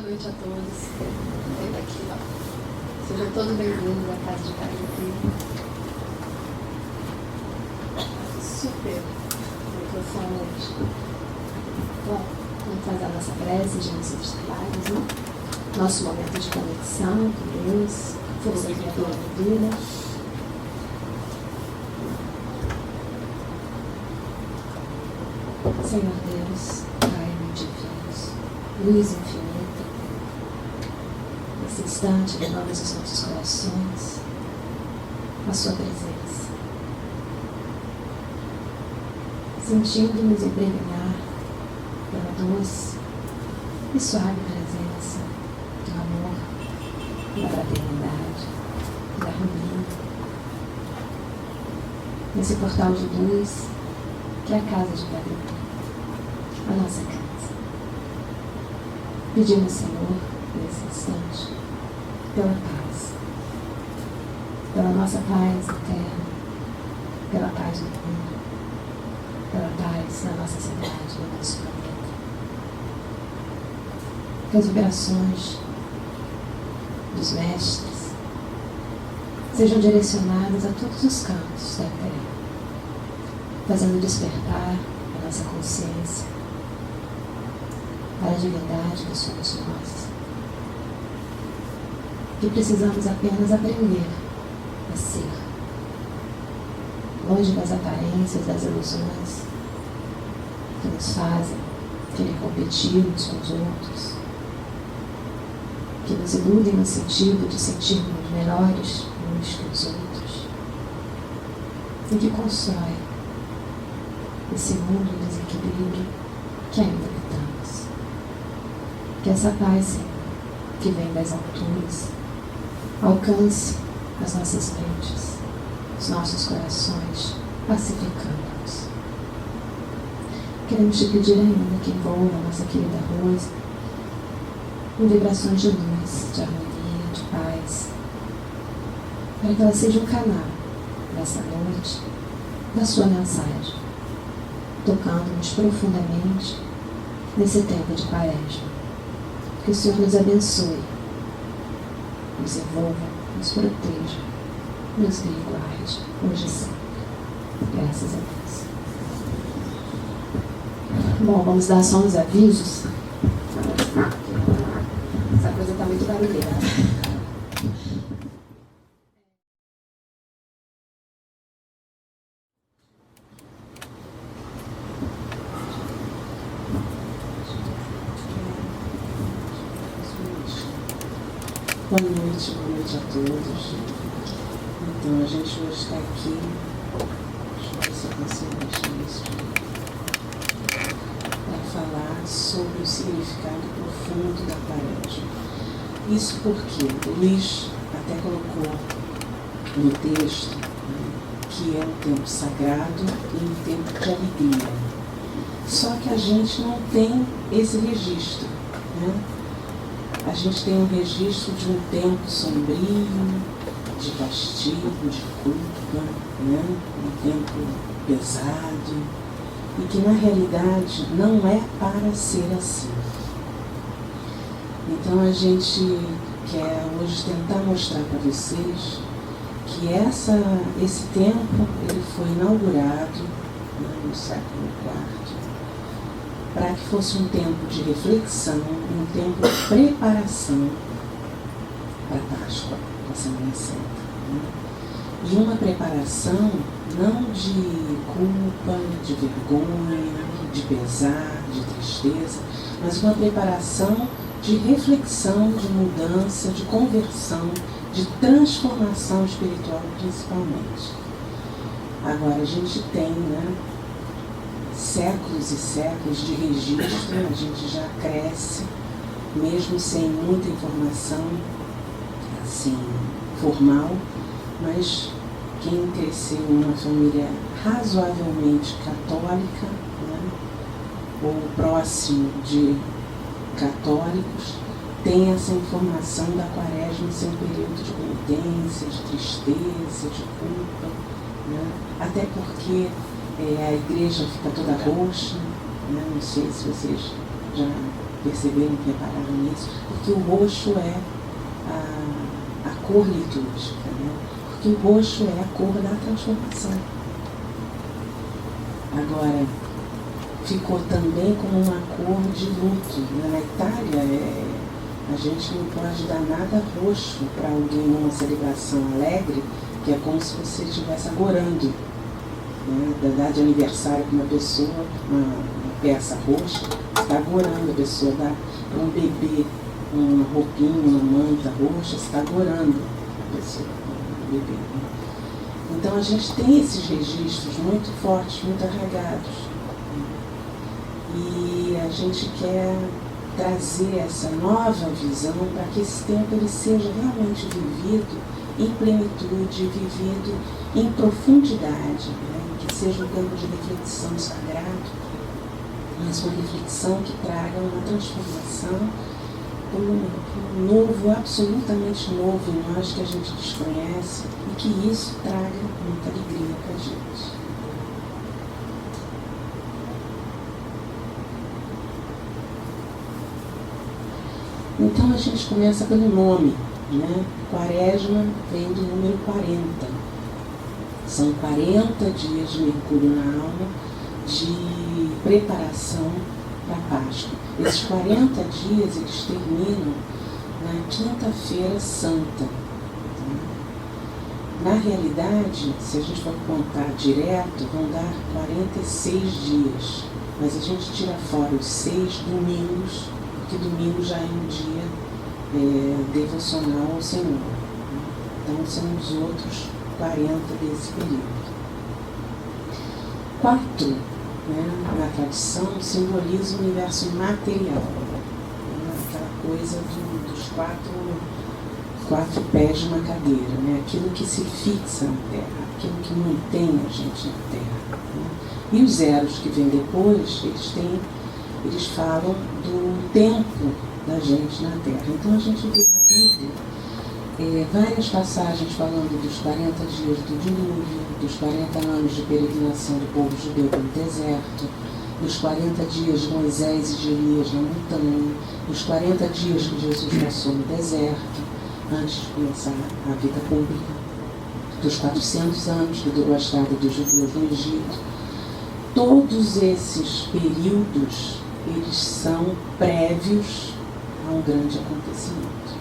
noite a todos. Senta aqui, ó. Sejam todos bem-vindos à Casa de Caribe. Super reflexão hoje. Bom, vamos fazer a nossa prece diante dos trabalhos, né? Nosso momento de conexão com Deus, força criadora da vida. Senhor Deus, Pai multifinhos, luz infinita, nesse instante levamos os nossos corações à Sua presença, sentindo-nos impregnar pela doce e suave presença do amor, da fraternidade, da harmonia, nesse portal de luz que é a casa de cada um, a nossa casa. Pedimos, Senhor, nesse instante, pela paz, pela nossa paz interna, pela paz do mundo, pela paz na nossa cidade, no nosso planeta. Que as vibrações dos mestres sejam direcionadas a todos os campos da Terra, fazendo despertar a nossa consciência para a divindade que somos nós, que precisamos apenas aprender a ser, longe das aparências, das ilusões que nos fazem querer competir uns com os outros, que nos iludem no sentido de sentirmos melhores uns que os outros, e que constrói esse mundo em desequilíbrio que ainda habitamos. Que essa paz, Senhor, que vem das alturas, alcance as nossas mentes, os nossos corações, pacificando-nos. Queremos te pedir ainda que envolva a nossa querida Rosa em vibrações de luz, de harmonia, de paz, para que ela seja um canal nessa noite da sua mensagem, tocando-nos profundamente nesse tempo de Quaresma. Que o Senhor nos abençoe, nos envolva, nos proteja, nos guie e guarde, hoje e sempre. Graças a Deus. Bom, vamos dar só uns avisos. Essa coisa está muito barulhenta. Boa noite a todos. Então, a gente hoje está aqui. Deixa eu ver se eu consigo deixar isso para falar sobre o significado profundo da Quaresma. Isso porque o Luiz até colocou no texto, né, que é um tempo sagrado e um tempo de alegria. Só que a gente não tem esse registro, né? A gente tem um registro de um tempo sombrio, de castigo, de culpa, né? Um tempo pesado, e que na realidade não é para ser assim. Então a gente quer hoje tentar mostrar para vocês que esse tempo ele foi inaugurado, né, no século IV, para que fosse um tempo de reflexão, um tempo de preparação para a Páscoa, para a Semana Santa, né? E uma preparação não de culpa, de vergonha, de pesar, de tristeza, mas uma preparação de reflexão, de mudança, de conversão, de transformação espiritual principalmente. Agora a gente tem, né, séculos e séculos de registro, a gente já cresce, mesmo sem muita informação assim, formal, mas quem cresceu em uma família razoavelmente católica, né, ou próximo de católicos, tem essa informação da Quaresma ser um período de penitência, de tristeza, de culpa, né, até porque a igreja fica toda roxa, né? Não sei se vocês já perceberam, repararam nisso, porque o roxo é a cor litúrgica, né? Porque o roxo é a cor da transformação. Agora, ficou também como uma cor de luto. Na Itália, a gente não pode dar nada roxo para alguém numa celebração alegre, que é como se você estivesse agorando, né? Dar de aniversário para uma pessoa uma peça roxa, você está agorando a pessoa. Dá para um bebê uma roupinha, uma manta roxa, você está agorando a pessoa, o bebê, né? Então a gente tem esses registros muito fortes, muito arraigados. E a gente quer trazer essa nova visão para que esse tempo ele seja realmente vivido em plenitude, vivido em profundidade, né? Que seja um tempo de reflexão sagrado, mas uma reflexão que traga uma transformação, um novo, absolutamente novo em nós que a gente desconhece, e que isso traga muita alegria para a gente. Então a gente começa pelo nome, né? Quaresma vem do número 40. São 40 dias de mergulho na alma, de preparação para a Páscoa. Esses 40 dias eles terminam na Quinta-feira Santa. Na realidade, se a gente for contar direto, vão dar 46 dias. Mas a gente tira fora os 6 domingos, porque domingo já é um dia devocional ao Senhor. Então são os outros 40 desse período. 4, né, na tradição, simboliza o universo material. Aquela coisa dos quatro pés de uma cadeira, né? Aquilo que se fixa na Terra, aquilo que mantém a gente na Terra, né? E os zeros que vêm depois, eles falam do tempo da gente na Terra. Então a gente vê na Bíblia várias passagens falando dos 40 dias do dilúvio, dos 40 anos de peregrinação do povo judeu pelo deserto, dos 40 dias de Moisés e de Elias na montanha, dos 40 dias que Jesus passou no deserto, antes de começar a vida pública, dos 400 anos que durou a estada dos judeus no Egito. Todos esses períodos, eles são prévios a um grande acontecimento.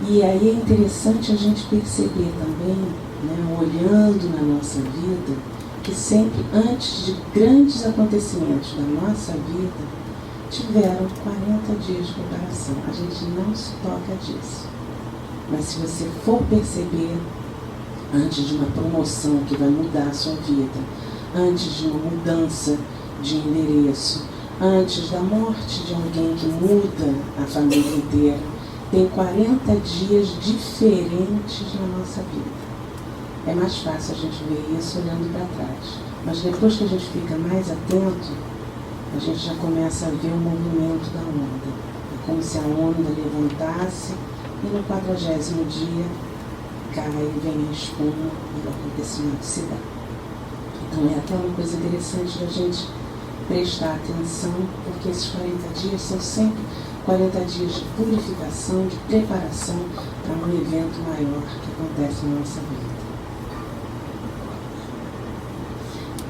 E aí é interessante a gente perceber também, né, olhando na nossa vida, que sempre antes de grandes acontecimentos da nossa vida, tiveram 40 dias de preparação. A gente não se toca disso. Mas se você for perceber, antes de uma promoção que vai mudar a sua vida, antes de uma mudança de endereço, antes da morte de alguém que muda a família inteira, tem 40 dias diferentes na nossa vida. É mais fácil a gente ver isso olhando para trás. Mas depois que a gente fica mais atento, a gente já começa a ver o movimento da onda. É como se a onda levantasse e no 40º dia cai, vem a espuma e o acontecimento se dá. Então é até uma coisa interessante da gente prestar atenção, porque esses 40 dias são sempre 40 dias de purificação, de preparação para um evento maior que acontece na nossa vida.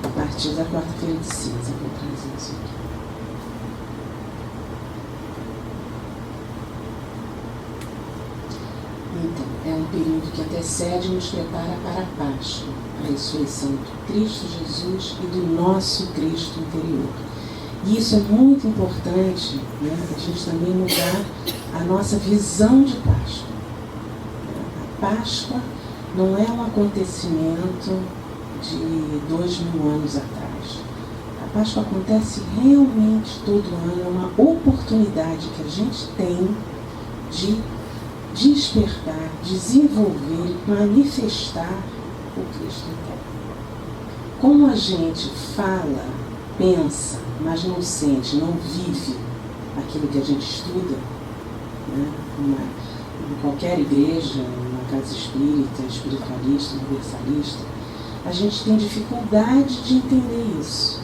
A partir da quarta-feira de cinza, vou trazer isso aqui. Então, é um período que antecede e nos prepara para a Páscoa, a ressurreição do Cristo Jesus e do nosso Cristo interior. E isso é muito importante, né, a gente também mudar a nossa visão de Páscoa. A Páscoa não é um acontecimento de 2000 anos atrás. A Páscoa acontece realmente todo ano, é uma oportunidade que a gente tem de despertar, desenvolver, manifestar o Cristo interno. Como a gente fala, pensa, mas não sente, não vive aquilo que a gente estuda, né? Em qualquer igreja, uma casa espírita, espiritualista, universalista, a gente tem dificuldade de entender isso.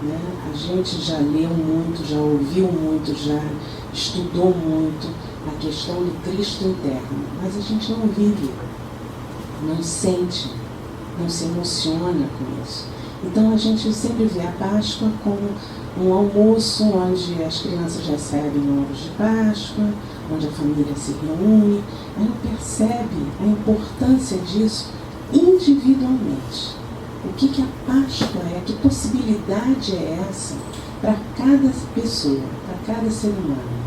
né? A gente já leu muito, já ouviu muito, já estudou muito a questão do Cristo eterno, mas a gente não vive, não sente, não se emociona com isso. Então a gente sempre vê a Páscoa como um almoço onde as crianças recebem ovos de Páscoa, onde a família se reúne, mas não percebe a importância disso individualmente. O que a Páscoa é, que possibilidade é essa para cada pessoa, para cada ser humano.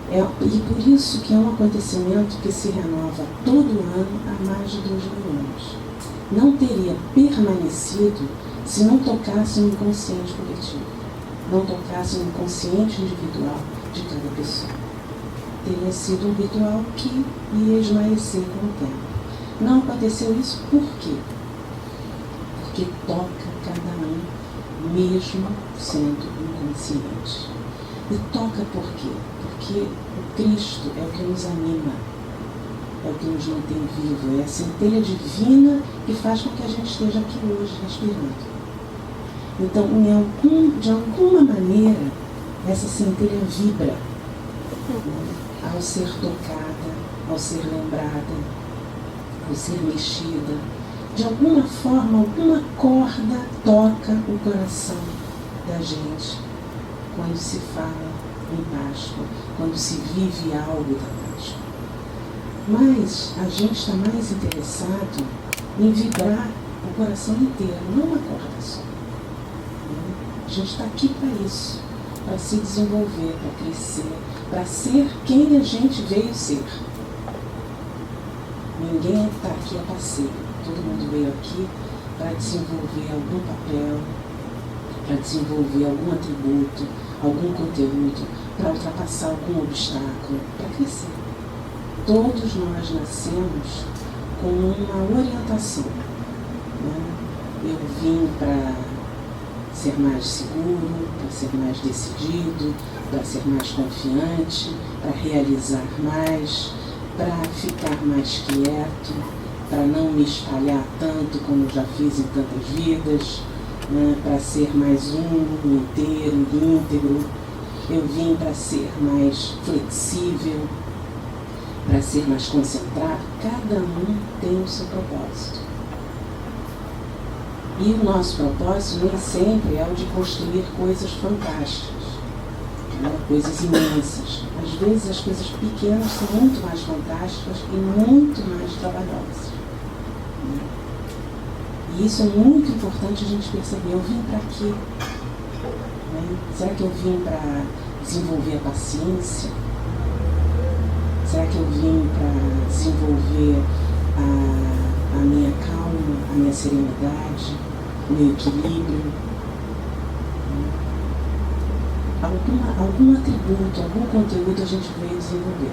E por isso que é um acontecimento que se renova todo ano há mais de 2000 anos. Não teria permanecido se não tocasse no inconsciente coletivo, não tocasse no inconsciente individual de cada pessoa. Teria sido um ritual que ia esmaecer com o tempo. Não aconteceu isso por quê? Porque toca cada um, mesmo sendo inconsciente. E toca por quê? Porque o Cristo é o que nos anima, é o que nos mantém vivo, é a centelha divina que faz com que a gente esteja aqui hoje respirando. Então, de alguma maneira, essa centelha vibra, ao ser tocada, ao ser lembrada, ao ser mexida. De alguma forma, alguma corda toca o coração da gente quando se fala em Páscoa, quando se vive algo da Páscoa. Mas a gente está mais interessado em vibrar o coração inteiro, não uma corda só. A gente está aqui para isso, para se desenvolver, para crescer, para ser quem a gente veio ser. Ninguém está aqui a passeio, todo mundo veio aqui para desenvolver algum papel, para desenvolver algum atributo, algum conteúdo, para ultrapassar algum obstáculo, para crescer. Todos nós nascemos com uma orientação, né? Eu vim para ser mais seguro, para ser mais decidido, para ser mais confiante, para realizar mais, para ficar mais quieto, para não me espalhar tanto como eu já fiz em tantas vidas, né? Para ser mais inteiro, íntegro. Eu vim para ser mais flexível, para ser mais concentrado. Cada um tem o seu propósito. E o nosso propósito nem sempre é o de construir coisas fantásticas, né? Coisas imensas. Às vezes as coisas pequenas são muito mais fantásticas e muito mais trabalhosas. Né? E isso é muito importante a gente perceber. Eu vim para quê? Né? Será que eu vim para desenvolver a paciência? Será que eu vim para desenvolver a minha calma, a minha serenidade, o meu equilíbrio? Algum atributo, algum conteúdo a gente veio desenvolver.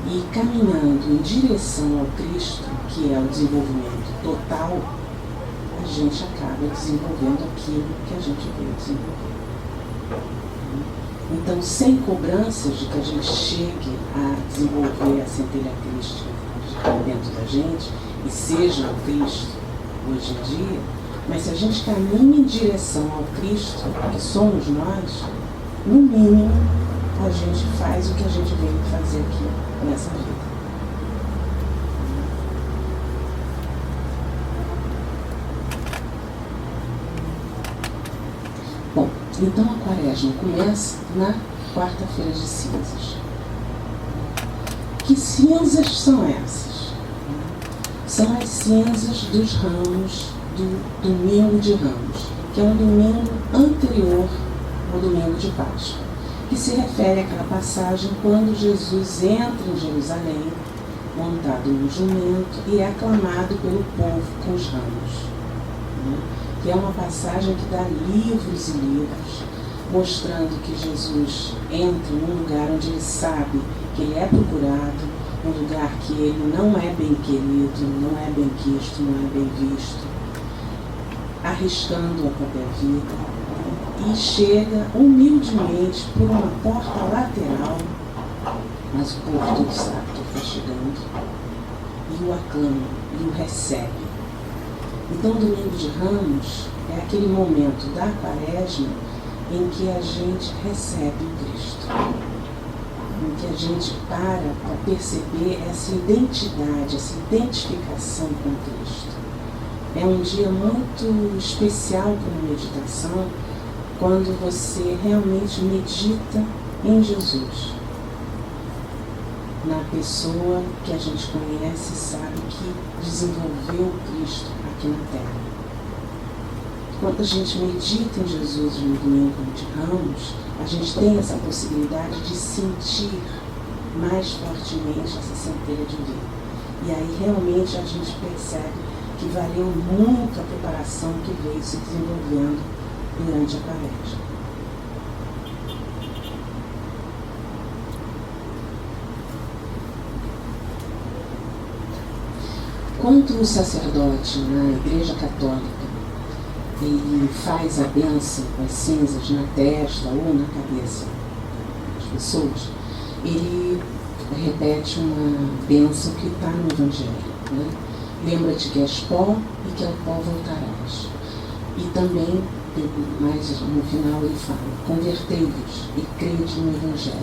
E caminhando em direção ao Cristo, que é o desenvolvimento total, a gente acaba desenvolvendo aquilo que a gente veio desenvolver. Então, sem cobranças de que a gente chegue a desenvolver a centelha crística dentro da gente e seja o Cristo hoje em dia, mas se a gente caminha em direção ao Cristo, que somos nós, no mínimo, a gente faz o que a gente veio fazer aqui nessa vida. Bom, então a Quaresma começa na quarta-feira de cinzas. Que cinzas são essas? São as cinzas dos ramos do domingo de Ramos, que é um domingo anterior ao domingo de Páscoa, que se refere àquela passagem quando Jesus entra em Jerusalém, montado num jumento, e é aclamado pelo povo com os ramos. Né? Que é uma passagem que dá livros e livros, mostrando que Jesus entra num lugar onde ele sabe que ele é procurado, num lugar que ele não é bem querido, não é bem quisto, não é bem visto, arriscando a própria vida, e chega humildemente por uma porta lateral, mas o povo todo sabe que ele está chegando, e o aclama, e o recebe. Então, Domingo de Ramos é aquele momento da Quaresma em que a gente recebe o Cristo, em que a gente para perceber essa identidade, essa identificação com Cristo. É um dia muito especial para uma meditação, quando você realmente medita em Jesus, na pessoa que a gente conhece e sabe que desenvolveu o Cristo aqui na Terra. Quando a gente medita em Jesus no Domingo de Ramos, a gente tem essa possibilidade de sentir mais fortemente essa centelha de vida. E aí realmente a gente percebe que valeu muito a preparação que veio se desenvolvendo durante a Quaresma. Quando o sacerdote na Igreja Católica ele faz a bênção com as cinzas na testa ou na cabeça das pessoas, ele repete uma bênção que está no Evangelho, né? Lembra-te que és pó e que ao pó voltarás. E também, mais no final ele fala, convertei-vos e crede no Evangelho,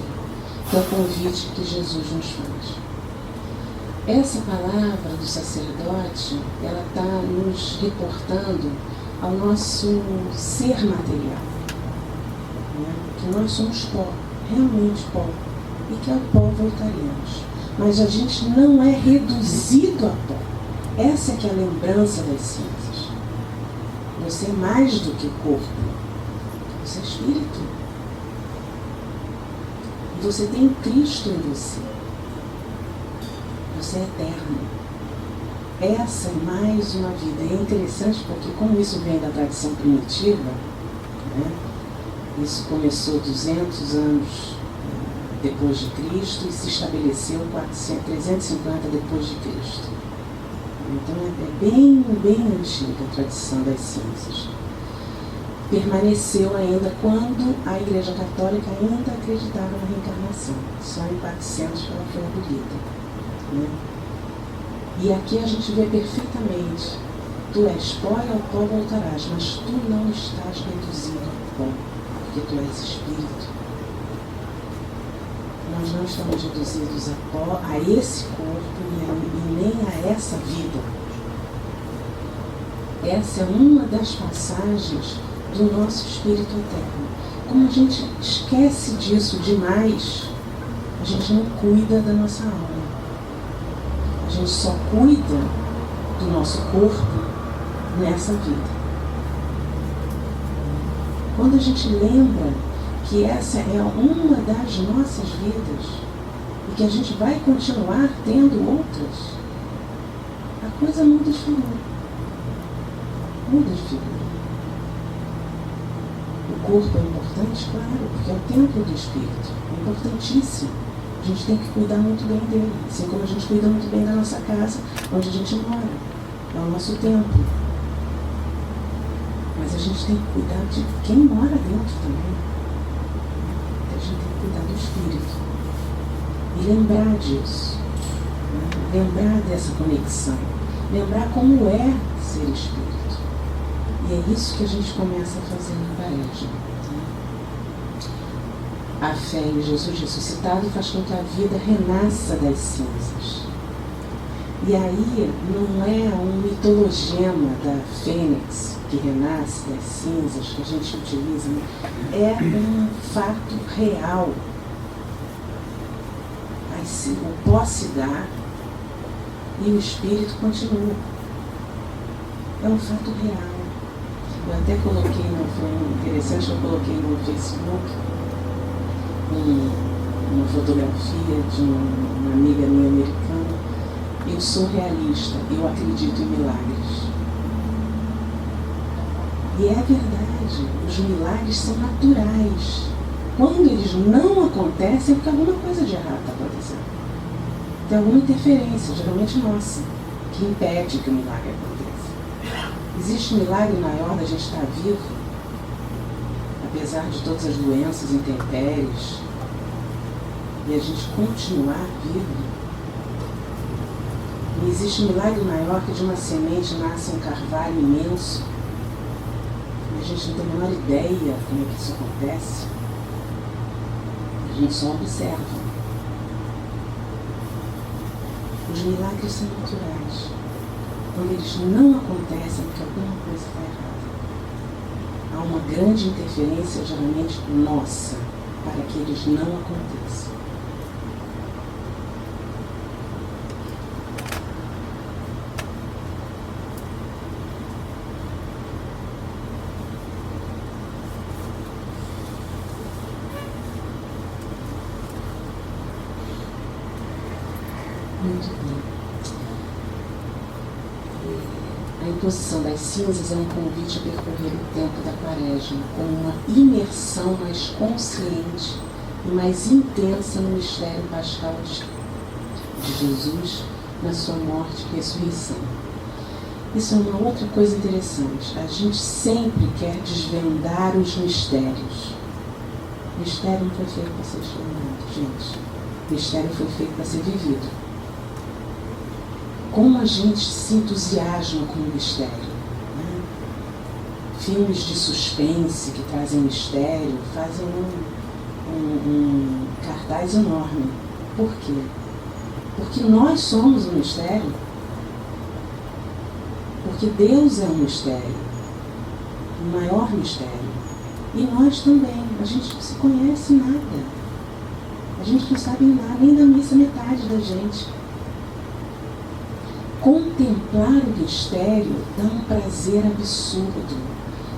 que é o convite que Jesus nos faz. Essa palavra do sacerdote, ela está nos reportando ao nosso ser material, né? Que nós somos pó, realmente pó, e que ao pó voltaremos. Mas a gente não é reduzido a pó. Essa é que é a lembrança das cinzas. Você é mais do que corpo, você é espírito. E você tem Cristo em você. Você é eterno. Essa é mais uma vida. E é interessante porque, como isso vem da tradição primitiva, né? Isso começou 200 anos depois de Cristo e se estabeleceu 350 depois de Cristo. Então é bem antiga a tradição das cinzas. Permaneceu ainda quando a Igreja Católica ainda acreditava na reencarnação. Só em 400 que ela foi abolida, né? E aqui a gente vê perfeitamente: tu és pó e ao pó voltarás, mas tu não estás reduzido ao pó, porque tu és espírito. Nós não estamos reduzidos a pó, a esse corpo e nem a essa vida. Essa é uma das passagens do nosso espírito eterno. Como a gente esquece disso demais, a gente não cuida da nossa alma. A gente só cuida do nosso corpo nessa vida. Quando a gente lembra que essa é uma das nossas vidas e que a gente vai continuar tendo outras, a coisa muda de figura. Muda de figura. O corpo é importante, claro, porque é o templo do espírito. É importantíssimo. A gente tem que cuidar muito bem dele, assim como a gente cuida muito bem da nossa casa, onde a gente mora. É o nosso templo. Mas a gente tem que cuidar de quem mora dentro também. A gente tem que cuidar do espírito. E lembrar disso. Né? Lembrar dessa conexão. Lembrar como é ser espírito. E é isso que a gente começa a fazer na Quaresma. A fé em Jesus ressuscitado faz com que a vida renasça das cinzas. E aí não é um mitologema da fênix que renasce das cinzas que a gente utiliza, né? É um fato real. O pó se dá e o espírito continua. É um fato real. Eu até coloquei, foi interessante, eu coloquei no Facebook uma fotografia de uma amiga minha americana. Eu sou realista, eu acredito em milagres. E é verdade, os milagres são naturais. Quando eles não acontecem, é porque alguma coisa de errado está acontecendo. Tem alguma interferência, geralmente nossa, que impede que o milagre aconteça. Existe um milagre maior da gente estar vivo, apesar de todas as doenças, intempéries, e a gente continuar vivo. Não existe milagre maior que de uma semente nasce um carvalho imenso. A gente não tem a menor ideia como é que isso acontece. A gente só observa. Os milagres são naturais. Quando eles não acontecem, porque alguma coisa está errada. Há uma grande interferência, geralmente nossa, para que eles não aconteçam. Muito bem. A imposição das cinzas é um convite a percorrer o tempo da Quaresma com uma imersão mais consciente e mais intensa no mistério pascal de Jesus na sua morte e ressurreição. Isso é uma outra coisa interessante. A gente sempre quer desvendar os mistérios. O mistério não foi feito para ser desvendado, gente. O mistério foi feito para ser vivido. Como a gente se entusiasma com o mistério, né? Filmes de suspense que trazem mistério fazem um cartaz enorme. Por quê? Porque nós somos um mistério. Porque Deus é um mistério, o maior mistério. E nós também. A gente não se conhece nada. A gente não sabe nada, nem da missa metade da gente. Contemplar o mistério dá um prazer absurdo.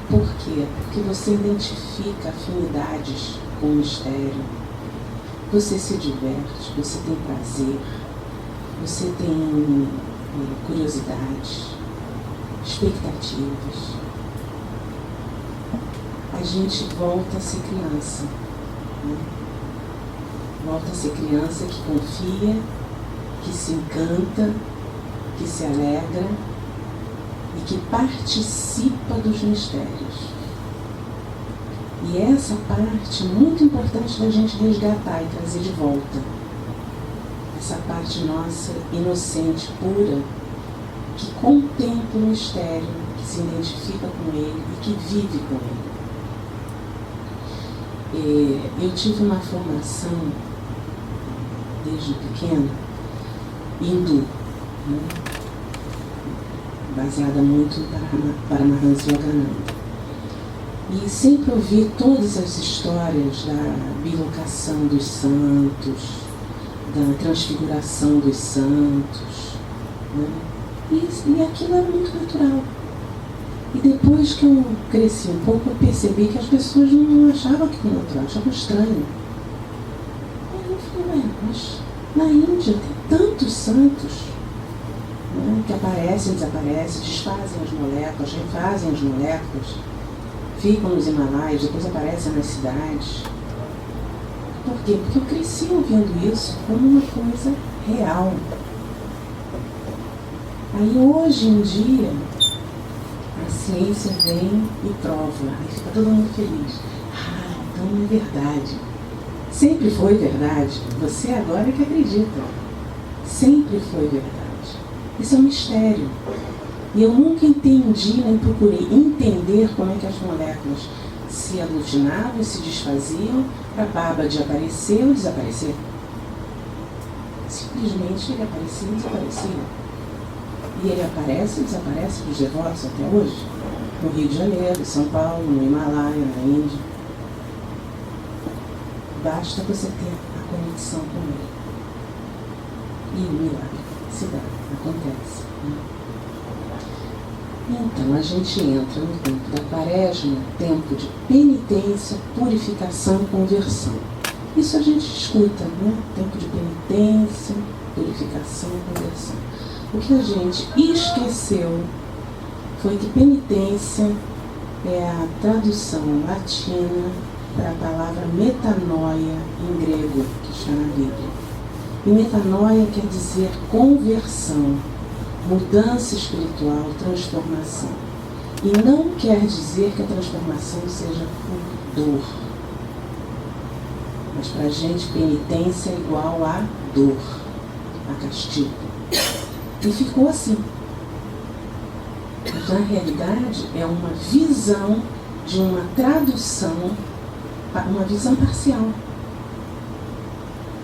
Por quê? Porque você identifica afinidades com o mistério. Você se diverte, você tem prazer, você tem curiosidade, expectativas. A gente volta a ser criança. Né? Volta a ser criança que confia, que se encanta, que se alegra e que participa dos mistérios. E essa parte muito importante da gente resgatar e trazer de volta. Essa parte nossa, inocente, pura, que contempla o mistério, que se identifica com ele e que vive com ele. Eu tive uma formação, desde pequena, hindu, né? Baseada muito em Paramahansa Yogananda. E sempre ouvi todas as histórias da bilocação dos santos, da transfiguração dos santos, né? E aquilo era muito natural. E depois que eu cresci um pouco, eu percebi que as pessoas não achavam aquilo natural, achavam estranho. Aí eu falei, mas na Índia tem tantos santos, né, que aparecem, desaparecem, desfazem as moléculas, refazem as moléculas, ficam nos Himalaias, depois aparecem nas cidades. Por quê? Porque eu cresci ouvindo isso como uma coisa real. Aí hoje em dia, a ciência vem e prova, aí fica todo mundo feliz. Ah, então é verdade. Sempre foi verdade. Você agora é que acredita. Sempre foi verdade. Isso é um mistério. E eu nunca entendi, nem procurei entender como é que as moléculas se aglutinavam e se desfaziam para a baba de aparecer ou desaparecer. Simplesmente ele aparecia e desaparecia. E ele aparece e desaparece dos devotos até hoje. No Rio de Janeiro, em São Paulo, no Himalaia, na Índia. Basta você ter a conexão com ele. E o milagre se dá, acontece. Né? Então, a gente entra no tempo da Quaresma, tempo de penitência, purificação e conversão. Isso a gente escuta, né? Tempo de penitência, purificação e conversão. O que a gente esqueceu foi que penitência é a tradução latina para a palavra metanoia em grego, que está na Bíblia. E metanoia quer dizer conversão, mudança espiritual, transformação. E não quer dizer que a transformação seja por dor. Mas para a gente penitência é igual a dor, a castigo. E ficou assim. Mas, na realidade, é uma visão de uma tradução, uma visão parcial.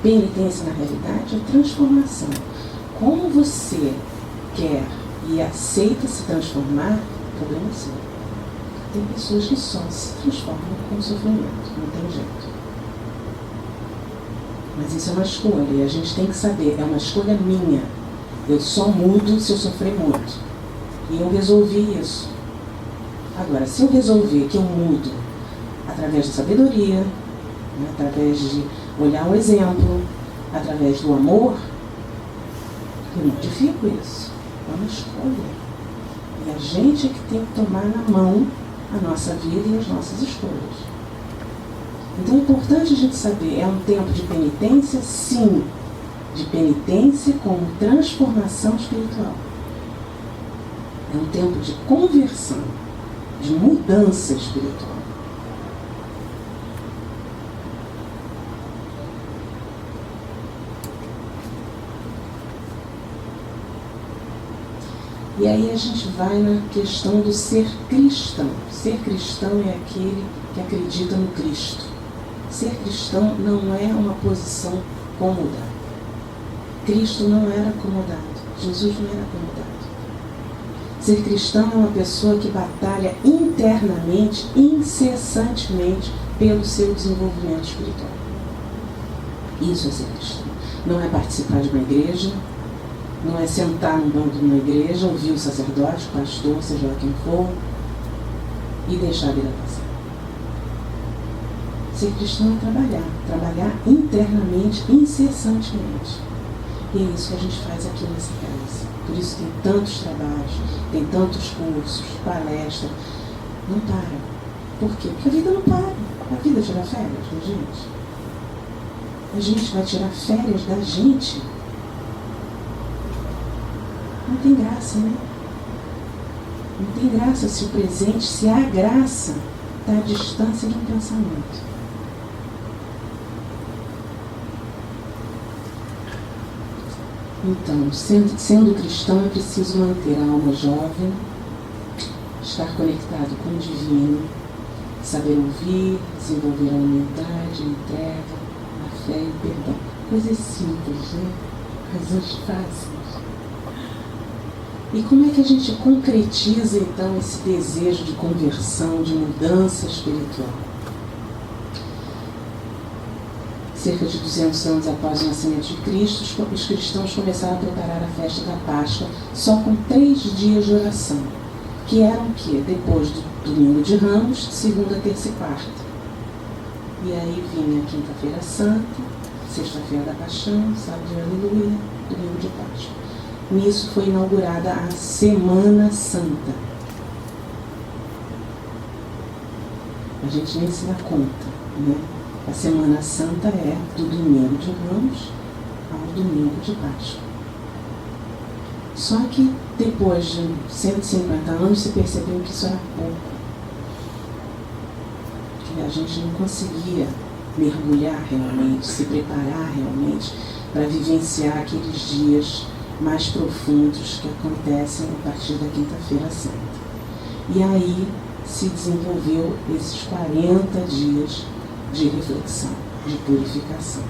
Penitência, na realidade, é transformação. Como você quer e aceita se transformar, problema seu. Tem pessoas que só se transformam com o sofrimento, não tem jeito. Mas isso é uma escolha, e a gente tem que saber, é uma escolha minha. Eu só mudo se eu sofrer muito. E eu resolvi isso. Agora, se eu resolver que eu mudo através de sabedoria, né, através de olhar um exemplo, através do amor, eu modifico isso. É uma escolha. E a gente é que tem que tomar na mão a nossa vida e as nossas escolhas. Então é importante a gente saber, é um tempo de penitência? Sim. De penitência como transformação espiritual. É um tempo de conversão, de mudança espiritual. E aí a gente vai na questão do ser cristão. Ser cristão é aquele que acredita no Cristo. Ser cristão não é uma posição cômoda. Cristo não era acomodado. Jesus não era acomodado. Ser cristão é uma pessoa que batalha internamente, incessantemente, pelo seu desenvolvimento espiritual. Isso é ser cristão. Não é participar de uma igreja, não é sentar no banco de uma igreja, ouvir o sacerdote, o pastor, seja lá quem for, e deixar a vida passar. Ser cristão é trabalhar internamente, incessantemente. E é isso que a gente faz aqui nessa casa. Por isso tem tantos trabalhos, tem tantos cursos, palestras. Não para. Por quê? Porque a vida não para. A vida tira férias da gente. A gente vai tirar férias da gente. Não tem graça, né? Não tem graça se o presente, se a graça está à distância de um pensamento. Então, sendo cristão, é preciso manter a alma jovem, estar conectado com o divino, saber ouvir, desenvolver a humildade, a entrega, a fé e o perdão. Coisas simples, né? Coisas fáceis. E como é que a gente concretiza, então, esse desejo de conversão, de mudança espiritual? Cerca de 200 anos após o nascimento de Cristo, os cristãos começaram a preparar a festa da Páscoa só com 3 dias de oração, que eram o quê? Depois do domingo de Ramos, segunda, terça e quarta. E aí vinha a quinta-feira santa, sexta-feira da Paixão, sábado de Aleluia, domingo de Páscoa. Nisso foi inaugurada a Semana Santa. A gente nem se dá conta, né? A Semana Santa é do domingo de Ramos ao domingo de Páscoa. Só que depois de 150 anos se percebeu que isso era pouco. Que a gente não conseguia mergulhar realmente, se preparar realmente para vivenciar aqueles dias mais profundos que acontecem a partir da quinta-feira santa. E aí se desenvolveu esses 40 dias de reflexão, de purificação.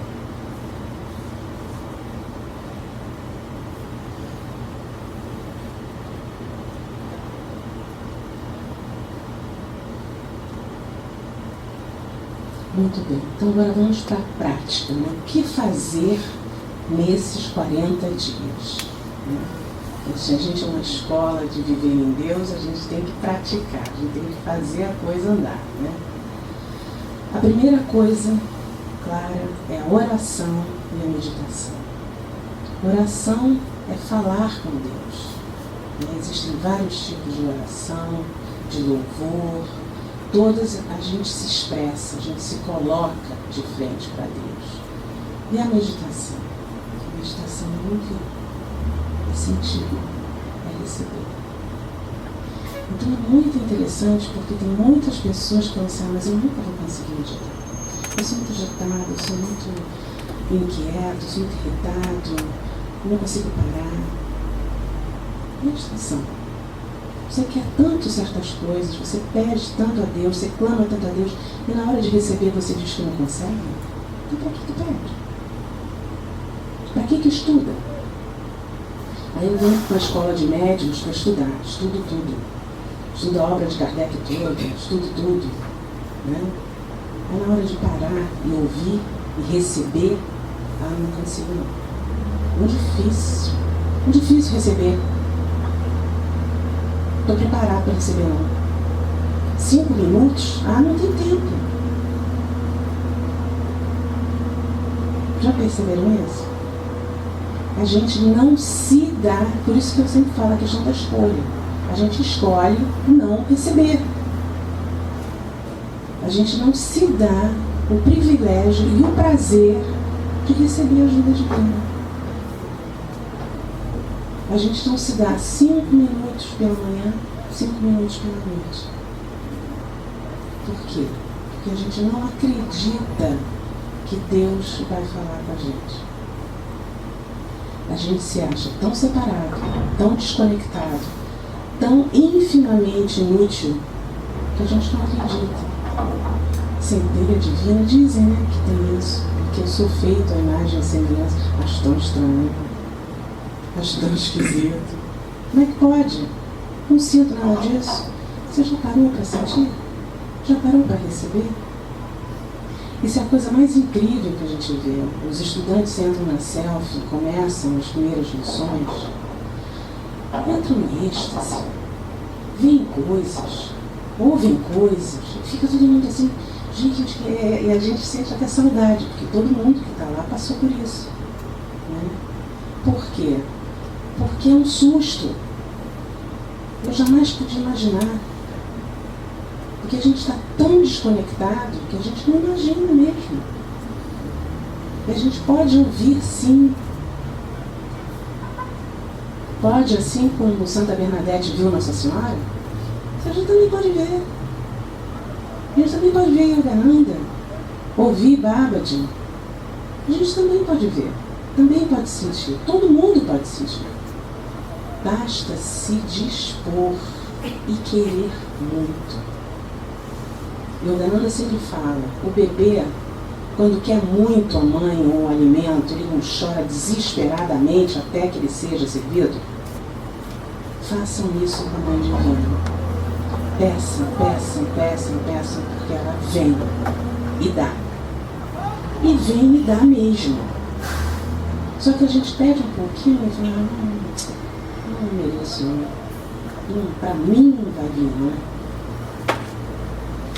Muito bem, então agora vamos para a prática, né? O que fazer nesses 40 dias? Né? Se a gente é uma escola de viver em Deus, a gente tem que praticar, a gente tem que fazer a coisa andar, né? A primeira coisa, clara, é a oração e a meditação. Oração é falar com Deus. Né? Existem vários tipos de oração, de louvor. Todas a gente se expressa, a gente se coloca de frente para Deus. E a meditação? A meditação é ouvir, é sentir, é receber. Então é muito interessante porque tem muitas pessoas que falam assim, mas eu nunca vou conseguir meditar. Eu sou muito agitada, eu sou muito inquieto, eu sou muito irritado, não consigo parar. Presta atenção. Você quer tanto certas coisas, você pede tanto a Deus, você clama tanto a Deus, e na hora de receber você diz que não consegue? Então para que pede? Para que estuda? Aí eu venho para a escola de médiuns para estudar, estudo tudo. Estudo a obra de Kardec toda, estudo tudo. Né? Aí na hora de parar e ouvir e receber, não consigo não. Muito difícil receber. Estou preparado para receber não. 5 minutos? Não tem tempo. Já perceberam isso? A gente não se dá, por isso que eu sempre falo a questão da escolha. A gente escolhe não receber. A gente não se dá o privilégio e o prazer de receber a ajuda divina. A gente não se dá 5 minutos pela manhã, 5 minutos pela noite. Por quê? Porque a gente não acredita que Deus vai falar com a gente. A gente se acha tão separado, tão desconectado, tão infinitamente inútil, que a gente não acredita. Centelha divina dizem, né, que tem isso, que eu sou feito à imagem e semelhança. Acho tão estranho. Acho tão esquisito. Como é que pode? Não sinto nada disso. Você já parou para sentir? Já parou para receber? Isso é a coisa mais incrível que a gente vê. Os estudantes entram na selfie, começam as primeiras lições, entram em êxtase, veem coisas, ouvem coisas, fica todo mundo assim, gente, e a gente sente até saudade, porque todo mundo que está lá passou por isso. Né? Por quê? Porque é um susto. Eu jamais podia imaginar. Porque a gente está tão desconectado que a gente não imagina mesmo. E a gente pode ouvir sim. Pode, assim como Santa Bernadette viu Nossa Senhora, a gente também pode ver. A gente também pode ver Yogananda, ouvir Babaji. A gente também pode ver. Também pode sentir. Todo mundo pode sentir. Basta se dispor e querer muito. Yogananda sempre fala, o bebê, quando quer muito a mãe ou um alimento, ele não chora desesperadamente até que ele seja servido. Façam isso com a mãe divina. Peçam, peçam, peçam, peçam, porque ela vem e dá. E vem e dá mesmo. Só que a gente pede um pouquinho e fala, não mereço, não, pra mim não vai vir, não.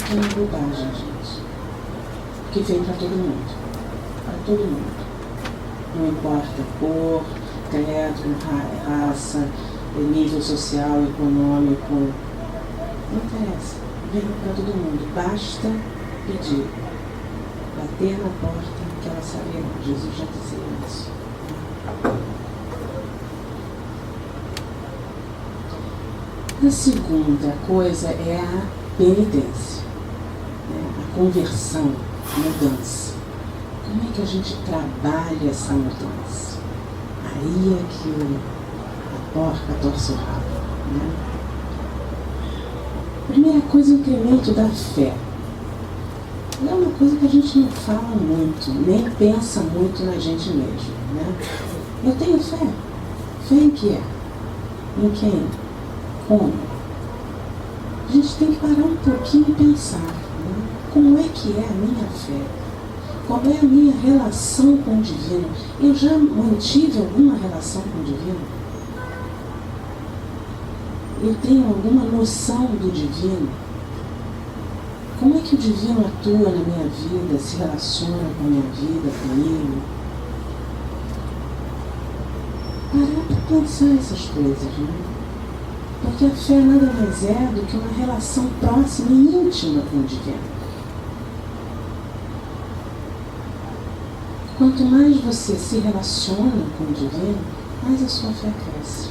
É uma bobagem, gente. Que vem para todo mundo. Para todo mundo. Não importa cor, credo, raça, nível social, econômico. Não interessa. Vem para todo mundo. Basta pedir. Bater na porta que ela saberá. Jesus já dizia isso. A segunda coisa é a penitência. A conversão, a mudança. Como é que a gente trabalha essa mudança? Aí é que a porca torce o rabo. Né? Primeira coisa, o incremento da fé. É uma coisa que a gente não fala muito, nem pensa muito na gente mesmo. Né? Eu tenho fé. Fé em que é? Em quem? Como? A gente tem que parar um pouquinho e pensar. Como é que é a minha fé? Qual é a minha relação com o divino? Eu já mantive alguma relação com o divino? Eu tenho alguma noção do divino? Como é que o divino atua na minha vida, se relaciona com a minha vida, comigo? Parar para pensar essas coisas, né? Porque a fé nada mais é do que uma relação próxima e íntima com o divino. Quanto mais você se relaciona com o divino, mais a sua fé cresce.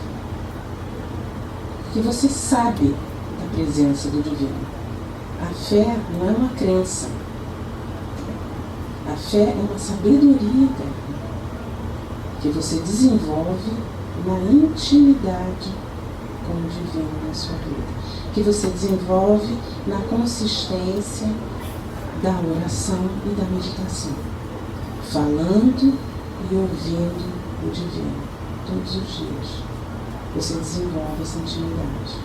Porque você sabe da presença do divino. A fé não é uma crença. A fé é uma sabedoria interna que você desenvolve na intimidade com o divino na sua vida, que você desenvolve na consistência da oração e da meditação, falando e ouvindo o divino todos os dias. Você desenvolve essa intimidade,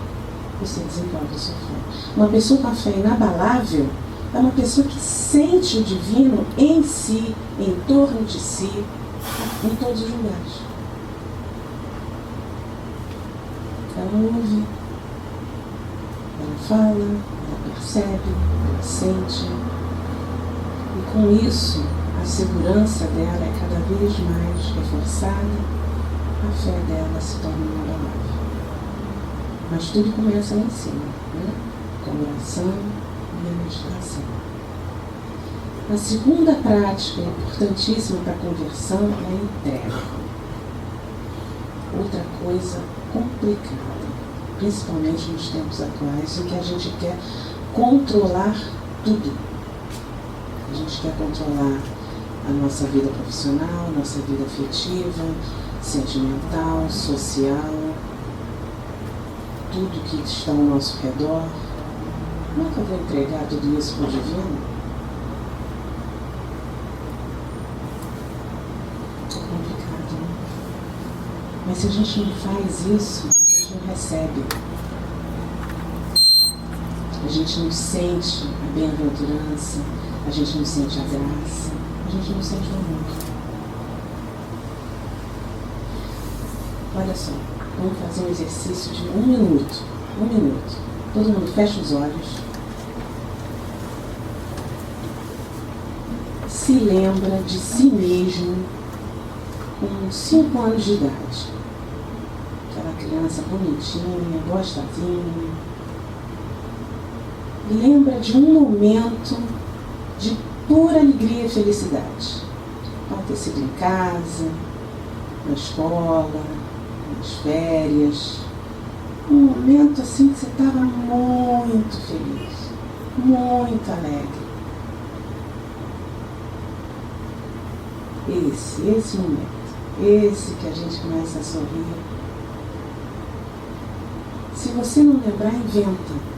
você desenvolve a sua fé. Uma pessoa com a fé inabalável é uma pessoa que sente o divino em si, em torno de si, em todos os lugares. Ela ouve, ela fala, ela percebe, ela sente. E com isso, a segurança dela é cada vez mais reforçada, a fé dela se torna inabalável. Mas tudo começa lá em cima, né? Com a oração e a meditação. A segunda prática importantíssima para a conversão é a entrega. Outra coisa complicada, principalmente nos tempos atuais, em que a gente quer controlar tudo. A gente quer controlar a nossa vida profissional, a nossa vida afetiva, sentimental, social, tudo que está ao nosso redor. Como é que eu vou entregar tudo isso para o divino? É complicado, né? Mas se a gente não faz isso, a gente não recebe. A gente não sente a bem-aventurança, a gente não sente a graça, a gente não sente o amor. Olha só, vamos fazer um exercício de 1 minuto. 1 minuto. Todo mundo fecha os olhos. Se lembra de si mesmo com 5 anos de idade. Aquela criança bonitinha, gostosinha. Lembra de um momento de pura alegria e felicidade. Pode ter sido em casa, na escola, nas férias. Um momento assim que você estava muito feliz, muito alegre. Esse momento, esse que a gente começa a sorrir. Se você não lembrar, inventa.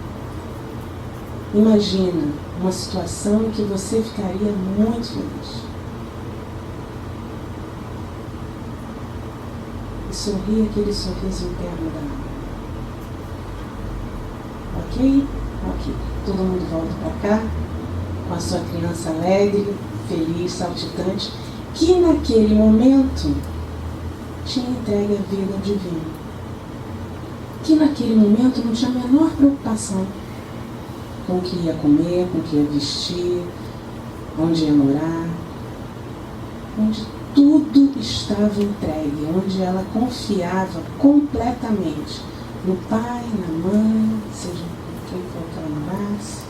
Imagina uma situação em que você ficaria muito feliz. E sorrir aquele sorriso interno da alma. Ok? Ok. Todo mundo volta para cá com a sua criança alegre, feliz, saltitante, que naquele momento tinha entregue a vida ao divino. Que naquele momento não tinha a menor preocupação com o que ia comer, com o que ia vestir, onde ia morar, onde tudo estava entregue, onde ela confiava completamente no pai, na mãe, seja quem for que ela morasse.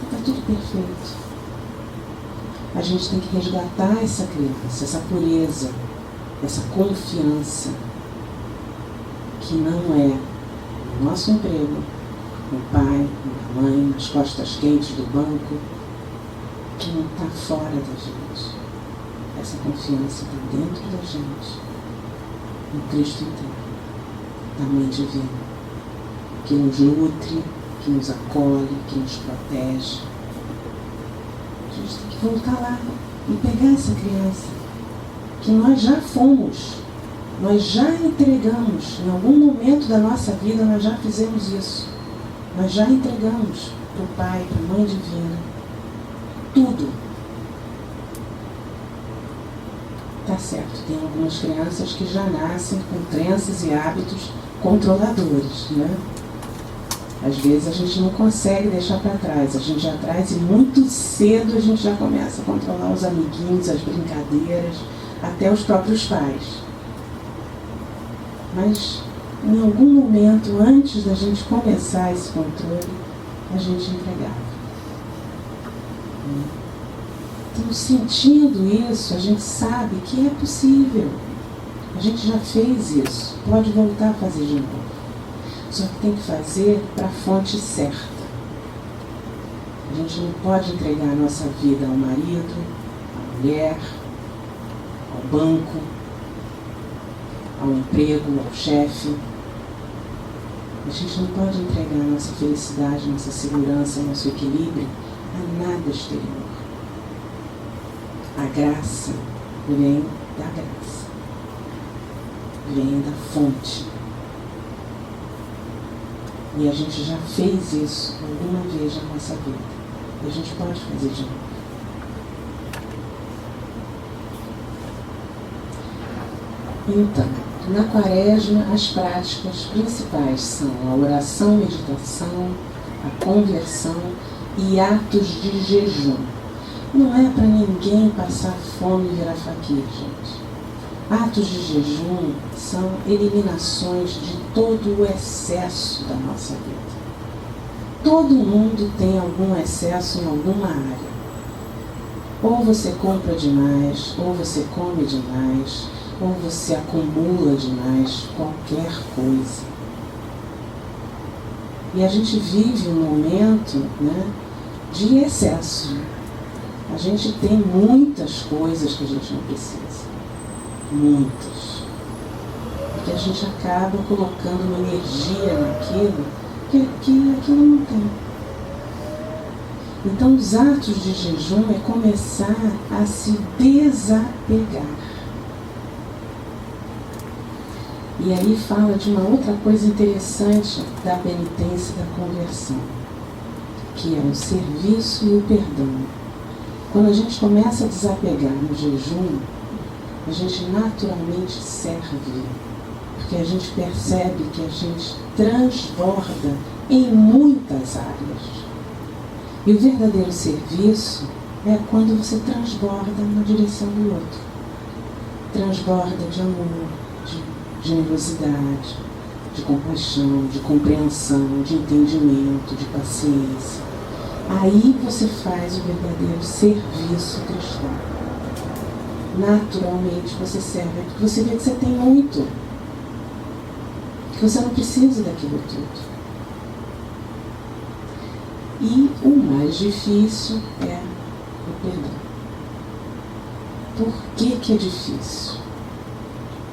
Está tudo perfeito. A gente tem que resgatar essa criança, essa pureza, essa confiança, que não é no nosso emprego, no pai, na mãe, nas costas quentes do banco, que não está fora da gente. Essa confiança está dentro da gente, no Cristo interno, da Mãe Divina, que nos nutre, que nos acolhe, que nos protege. A gente tem que voltar lá e pegar essa criança, que nós já fomos, nós já entregamos, em algum momento da nossa vida nós já fizemos isso. Nós já entregamos para o Pai, para a Mãe Divina, tudo. Tá certo, tem algumas crianças que já nascem com crenças e hábitos controladores, né? Às vezes a gente não consegue deixar para trás, a gente já traz e muito cedo a gente já começa a controlar os amiguinhos, as brincadeiras, até os próprios pais. Mas em algum momento, antes da gente começar esse controle, a gente entregava. Então, sentindo isso, a gente sabe que é possível. A gente já fez isso, pode voltar a fazer de novo. Só que tem que fazer para a fonte certa. A gente não pode entregar a nossa vida ao marido, à mulher, ao banco, ao emprego, ao chefe. A gente não pode entregar a nossa felicidade, nossa segurança, nosso equilíbrio a nada exterior. A graça vem da graça, vem da fonte. E a gente já fez isso alguma vez na nossa vida. E a gente pode fazer de novo. Então, na Quaresma, as práticas principais são a oração, meditação, a conversão e atos de jejum. Não é para ninguém passar fome e virar faquir, gente. Atos de jejum são eliminações de todo o excesso da nossa vida. Todo mundo tem algum excesso em alguma área. Ou você compra demais, ou você come demais, ou você acumula demais, qualquer coisa. E a gente vive um momento, né, de excesso. A gente tem muitas coisas que a gente não precisa. Muitas. Porque a gente acaba colocando uma energia naquilo que aquilo não tem. Então, os atos de jejum é começar a se desapegar. E aí fala de uma outra coisa interessante da penitência e da conversão, que é o serviço e o perdão. Quando a gente começa a desapegar no jejum, a gente naturalmente serve, porque a gente percebe que a gente transborda em muitas áreas. E o verdadeiro serviço é quando você transborda na direção do outro. Transborda de amor, de generosidade, de compaixão, de compreensão, de entendimento, de paciência. Aí você faz o verdadeiro serviço cristão. Naturalmente você serve, porque você vê que você tem muito, que você não precisa daquilo tudo. E o mais difícil é o perdão. Por que é difícil?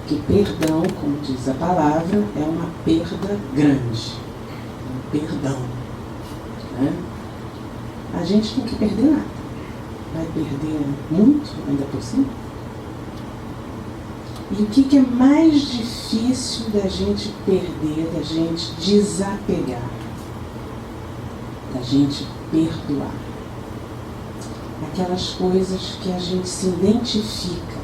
Porque perdão, como diz a palavra, é uma perda grande. Um perdão. Né? A gente tem que perder nada. Vai perder muito ainda por cima. E o que é mais difícil da gente perder, da gente desapegar, da gente perdoar? Aquelas coisas que a gente se identifica,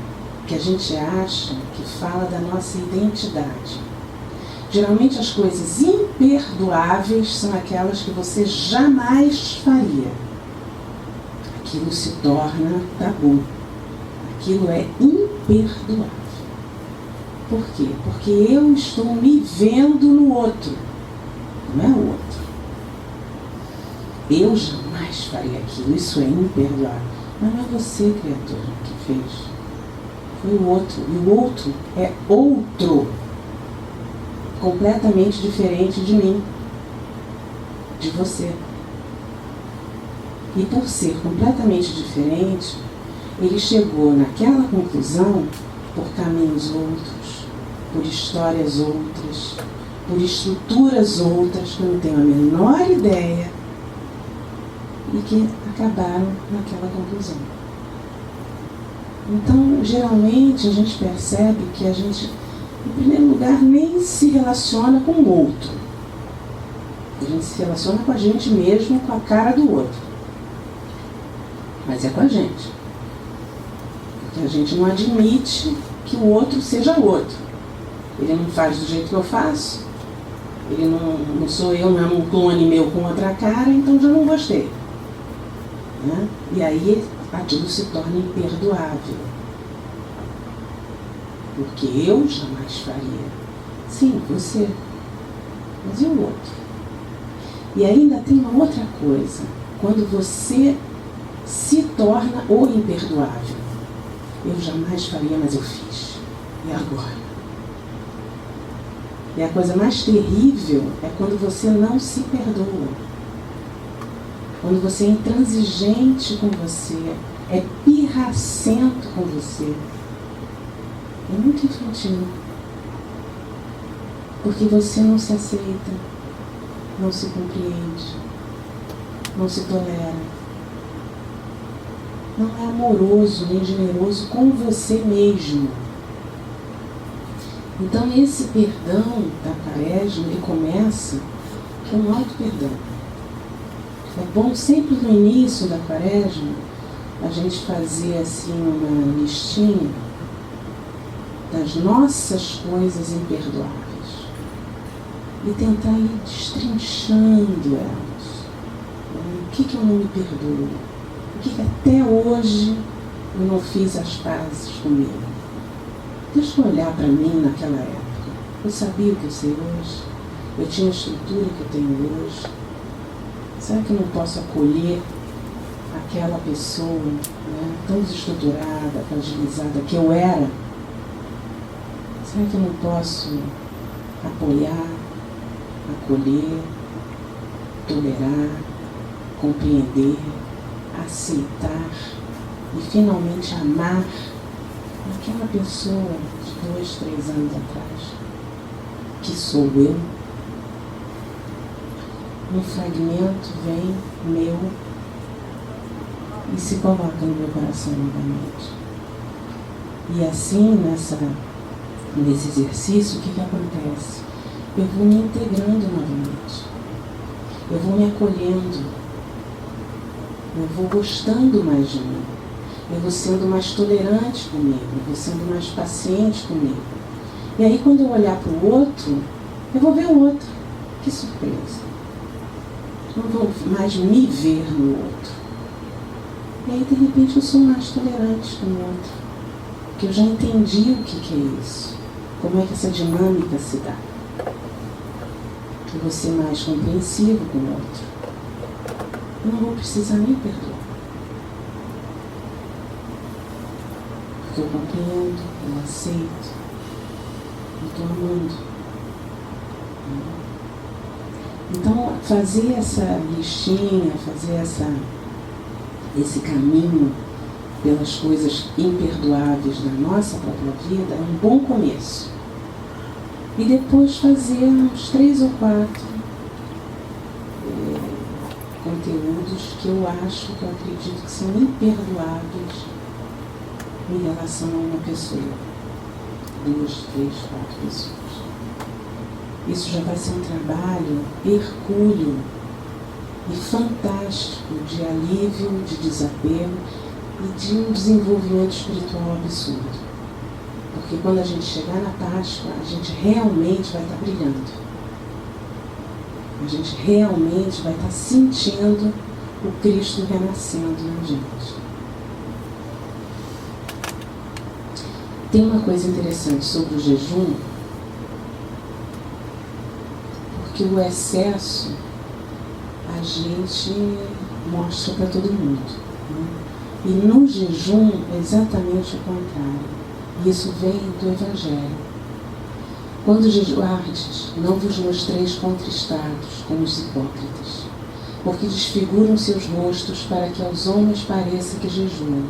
que a gente acha que fala da nossa identidade. Geralmente as coisas imperdoáveis são aquelas que você jamais faria. Aquilo se torna tabu. Aquilo é imperdoável. Por quê? Porque eu estou me vendo no outro. Não é o outro. Eu jamais faria aquilo. Isso é imperdoável. Mas não é você, criatura, que fez. Foi o outro. E o outro é outro. Completamente diferente de mim. De você. E por ser completamente diferente, ele chegou naquela conclusão por caminhos outros, por histórias outras, por estruturas outras que eu não tenho a menor ideia e que acabaram naquela conclusão. Então, geralmente a gente percebe que a gente, em primeiro lugar, nem se relaciona com o outro. A gente se relaciona com a gente mesmo, com a cara do outro. Mas é com a gente. Porque a gente não admite que o outro seja outro. Ele não faz do jeito que eu faço. Ele não sou eu, não é um clone meu com outra cara, então já não gostei. Né? E aí aquilo se torna imperdoável. Porque eu jamais faria. Sim, você. Mas e o outro? E ainda tem uma outra coisa. Quando você se torna o imperdoável. Eu jamais faria, mas eu fiz. E agora? E a coisa mais terrível é quando você não se perdoa. Quando você é intransigente com você, é pirracento com você. É muito infantil. Porque você não se aceita, não se compreende, não se tolera, não é amoroso nem generoso com você mesmo. Então esse perdão da Quaresma, ele começa com um auto-perdão. É bom sempre no início da Quaresma a gente fazer assim uma listinha das nossas coisas imperdoáveis e tentar ir destrinchando elas. O que eu não me perdoo? O que até hoje eu não fiz as pazes comigo? Deixa eu olhar para mim naquela época. Eu sabia o que eu sei hoje? Eu tinha a estrutura que eu tenho hoje? Será que eu não posso acolher aquela pessoa, né, tão desestruturada, fragilizada que eu era? Será que eu não posso apoiar, acolher, tolerar, compreender, aceitar e finalmente amar aquela pessoa de 2, 3 anos atrás, que sou eu? Um fragmento vem meu e se coloca no meu coração novamente. E assim, nesse exercício, o que acontece? Eu vou me integrando novamente. Eu vou me acolhendo. Eu vou gostando mais de mim. Eu vou sendo mais tolerante comigo. Eu vou sendo mais paciente comigo. E aí, quando eu olhar para o outro, eu vou ver o outro. Que surpresa! Não vou mais me ver no outro. E aí, de repente, eu sou mais tolerante com o outro. Porque eu já entendi o que é isso. Como é que essa dinâmica se dá. Eu vou ser mais compreensivo com o outro. Eu não vou precisar nem perdoar. Porque eu compreendo, eu aceito, eu estou amando. Então, fazer essa listinha, fazer esse caminho pelas coisas imperdoáveis da nossa própria vida é um bom começo. E depois fazer uns 3 ou 4 conteúdos que eu acredito que são imperdoáveis em relação a uma pessoa. 2, 3, 4 pessoas. Isso já vai ser um trabalho hercúleo e fantástico de alívio, de desapego e de um desenvolvimento espiritual absurdo. Porque quando a gente chegar na Páscoa, a gente realmente vai estar brilhando. A gente realmente vai estar sentindo o Cristo renascendo na gente. Tem uma coisa interessante sobre o jejum, porque o excesso a gente mostra para todo mundo, né? E no jejum é exatamente o contrário. Isso vem do Evangelho. Quando jejuardes, não vos mostreis contristados como os hipócritas, porque desfiguram seus rostos para que aos homens pareça que jejuam.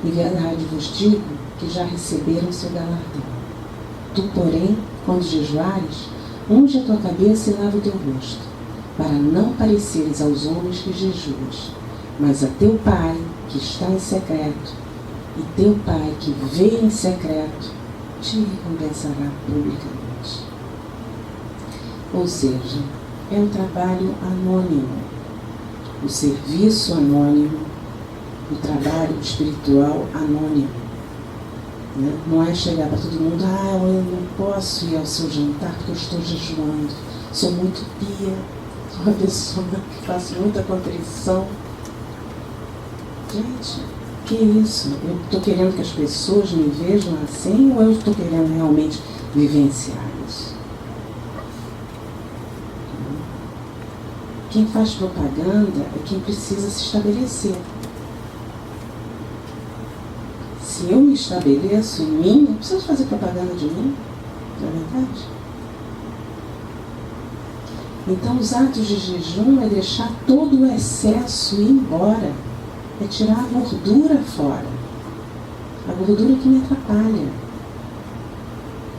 Em verdade vos digo que já receberam seu galardão. Tu, porém, quando jejuares, unge a tua cabeça e lava o teu rosto, para não pareceres aos homens que jejuas, mas a teu Pai que está em secreto, e teu Pai que vê em secreto, te recompensará publicamente. Ou seja, é um trabalho anônimo, o serviço anônimo, o trabalho espiritual anônimo. Né? Não é chegar para todo mundo, eu não posso ir ao seu jantar porque eu estou jejuando, sou muito pia, sou uma pessoa que faço muita contrição. Gente, que isso? Eu estou querendo que as pessoas me vejam assim ou eu estou querendo realmente vivenciar isso? Quem faz propaganda é quem precisa se estabelecer. Se eu me estabeleço em mim, não preciso fazer propaganda de mim, não é verdade? Então, os atos de jejum é deixar todo o excesso ir embora. É tirar a gordura fora. A gordura que me atrapalha.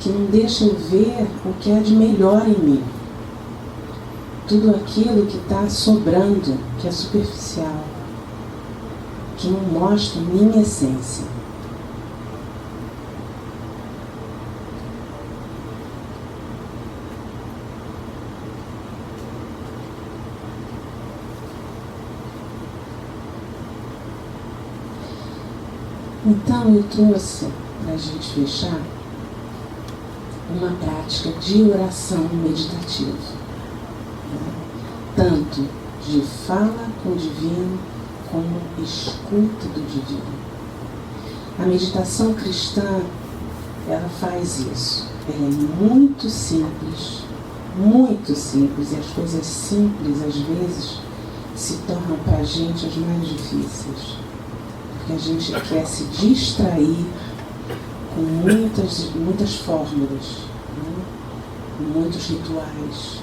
Que não deixa eu ver o que é de melhor em mim. tudo aquilo que está sobrando, que é superficial, que não mostra minha essência. Então eu trouxe para a gente fechar uma prática de oração meditativa, tanto de fala com o divino como escuta do divino. A meditação cristã, ela faz isso. Ela é muito simples, e as coisas simples às vezes se tornam para a gente as mais difíceis, porque a gente quer se distrair com muitas fórmulas, né? Muitos rituais,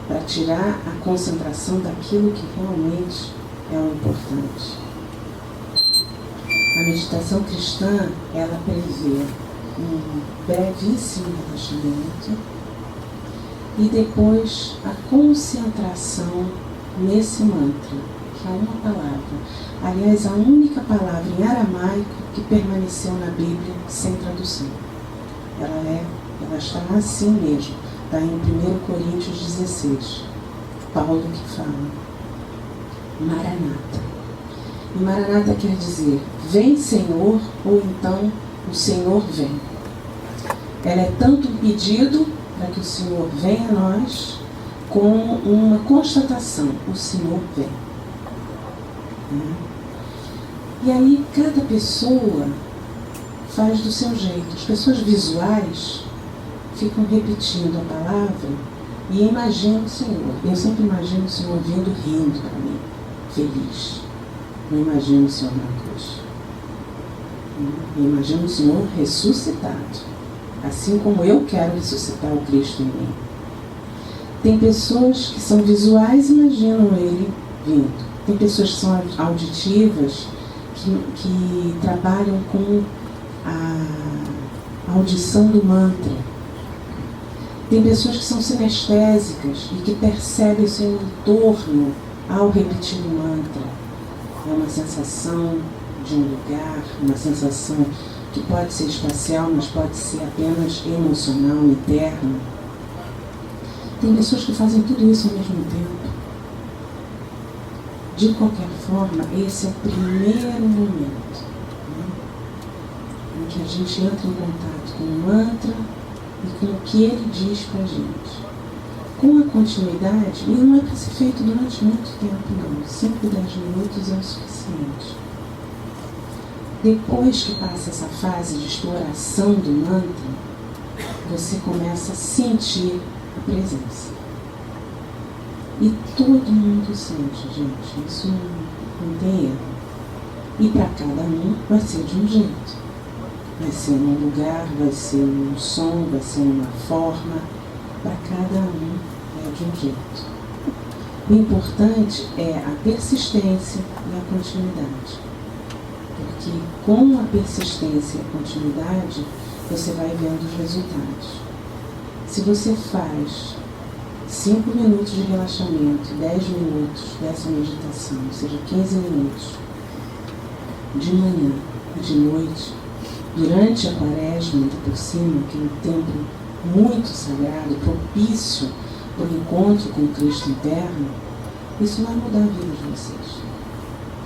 para tirar a concentração daquilo que realmente é o importante. A meditação cristã, ela prevê um brevíssimo relaxamento e depois a concentração nesse mantra, que é uma palavra. Aliás, a única palavra em aramaico que permaneceu na Bíblia sem tradução. Ela está assim mesmo, está em 1 Coríntios 16. Paulo que fala. Maranata. E Maranata quer dizer, vem Senhor, ou então o Senhor vem. Ela é tanto um pedido para que o Senhor venha a nós, como uma constatação, o Senhor vem. E aí cada pessoa faz do seu jeito. As pessoas visuais ficam repetindo a palavra e imaginam o Senhor. Eu sempre imagino o Senhor vindo rindo para mim, feliz. Não imagino o Senhor na cruz. Eu imagino o Senhor ressuscitado, assim como eu quero ressuscitar o Cristo em mim. Tem pessoas que são visuais e imaginam Ele vindo. Tem pessoas que são auditivas, que trabalham com a audição do mantra. Tem pessoas que são sinestésicas e que percebem o seu entorno ao repetir o mantra. É uma sensação de um lugar, uma sensação que pode ser espacial, mas pode ser apenas emocional, interna. Tem pessoas que fazem tudo isso ao mesmo tempo. De qualquer forma, esse é o primeiro momento, né, em que a gente entra em contato com o mantra e com o que ele diz para a gente. Com a continuidade, e não é para ser feito durante muito tempo não, 5, 10 minutos é o suficiente. Depois que passa essa fase de exploração do mantra, você começa a sentir a presença. E todo mundo sente, gente, isso não tem erro. E para cada um vai ser de um jeito. Vai ser num lugar, vai ser num som, vai ser numa forma. Para cada um é de um jeito. O importante é a persistência e a continuidade. Porque com a persistência e a continuidade, você vai vendo os resultados. Se você faz 5 minutos de relaxamento, 10 minutos dessa meditação, ou seja, 15 minutos, de manhã e de noite, durante a quaresma, ainda por cima, que é um tempo muito sagrado, propício para o encontro com o Cristo interno, isso vai mudar a vida de vocês.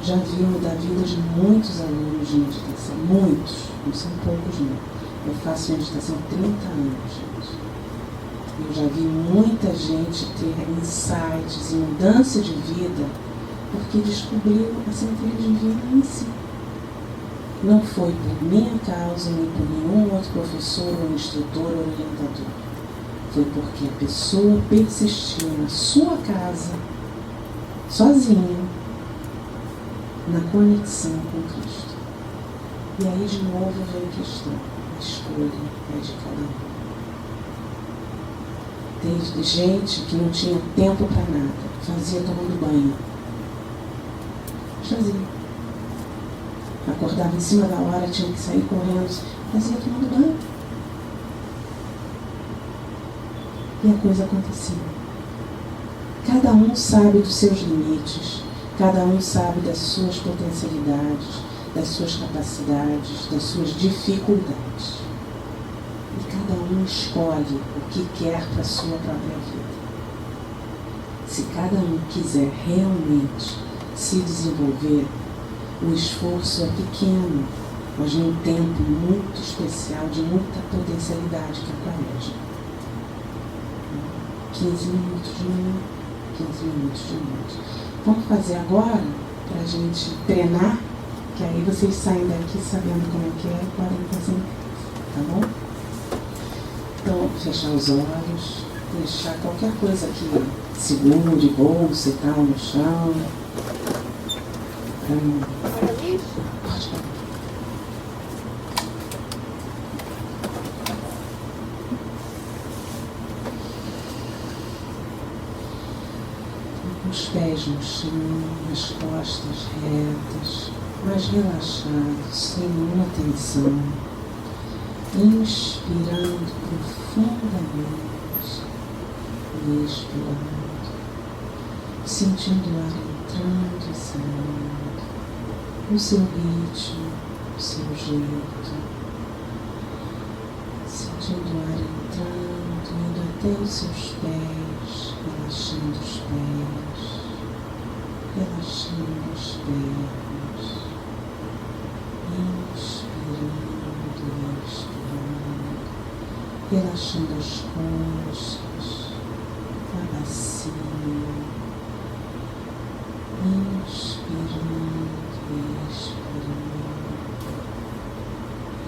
Já vi mudar a vida de muitos alunos de meditação, muitos, não são poucos não. Eu faço meditação há 30 anos, gente. Eu já vi muita gente ter insights e mudança de vida porque descobriu a centelha divina em si. Não foi por minha causa, nem por nenhum outro professor, ou instrutor, ou orientador. Foi porque a pessoa persistiu na sua casa, sozinha, na conexão com Cristo. E aí de novo vem a questão, a escolha é de cada um. Teve gente que não tinha tempo para nada, fazia tomando banho. Fazia. Acordava em cima da hora, tinha que sair correndo, fazia tomando banho. E a coisa acontecia. Cada um sabe dos seus limites, cada um sabe das suas potencialidades, das suas capacidades, das suas dificuldades. E cada um escolhe o que quer para a sua própria vida. Se cada um quiser realmente se desenvolver, o esforço é pequeno, mas num tempo muito especial, de muita potencialidade que é a quaresma. 15 minutos de manhã, 15 minutos de noite. Vamos fazer agora, para a gente treinar, que aí vocês saem daqui sabendo como é que é, podem fazer em casa, tá bom? Então, fechar os olhos, deixar qualquer coisa que segure, bolsa e tal, no chão. Pode parar. Os pés no chão, as costas retas, mas relaxados, sem nenhuma tensão. Inspirando profundamente, expirando, sentindo o ar entrando e saindo, o seu ritmo, o seu jeito, sentindo o ar entrando, indo até os seus pés, relaxando os pés, relaxando as pernas, inspirando e expirando, relaxando as costas, a bacia, inspirando e expirando,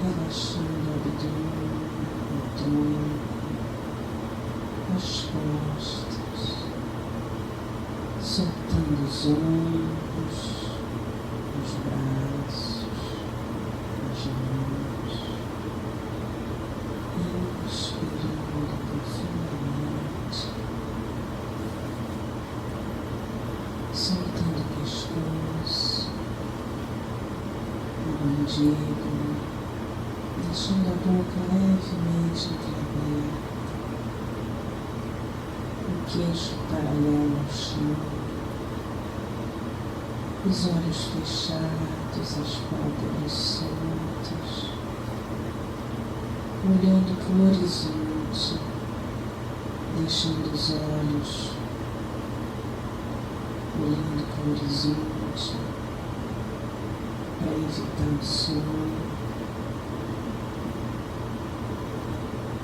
relaxando o abdômen, o tronco, as costas, soltando os ombros, os braços, as mãos, inspirando profundamente, soltando o pescoço, a mandíbula, deixando a boca levemente entreaberta, o queixo paralelo ao chão, os olhos fechados, as pálpebras soltas, olhando para o horizonte, deixando os olhos olhando para o horizonte, para evitar o sono,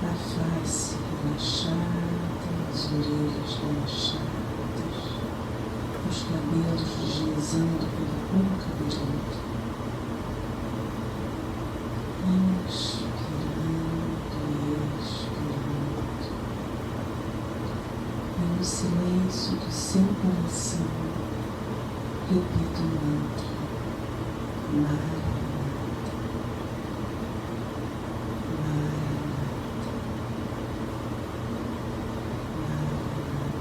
a face relaxada, as orelhas relaxadas, os cabelos deslizando pela boca direita, inspirando e expirando, e no silêncio do seu coração, repita o mantra, Maranata, Maranata, Maranata.